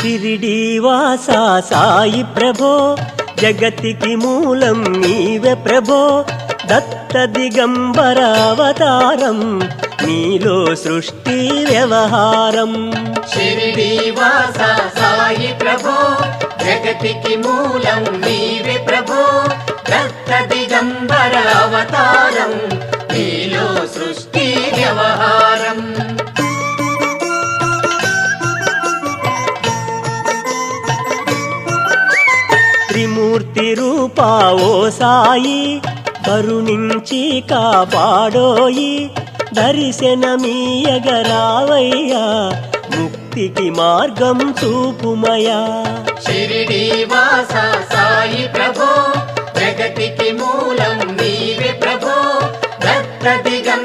షిరిడీవాసా సాయి ప్రభో జగతికి మూలం నీవే ప్రభో దత్త దిగంబర అవతారం నీలో సృష్టి వ్యవహారం షిరిడీవాసా సాయి ప్రభో జగతికి మూలం నీవే ప్రభో దత్త దిగంబర అవతారం నీలో సృష్టి వ్యవహారం త్రిమూర్తి రూపా ఓ సాయి కరుణించి కాపాడోయి దర్శనమీయగరావయ్యా ముక్తికి మార్గం చూపుమయా షిరిడీవాసా సాయి ప్రభో జగతికి మూలం నీవే ప్రభో దత్త దిగంబర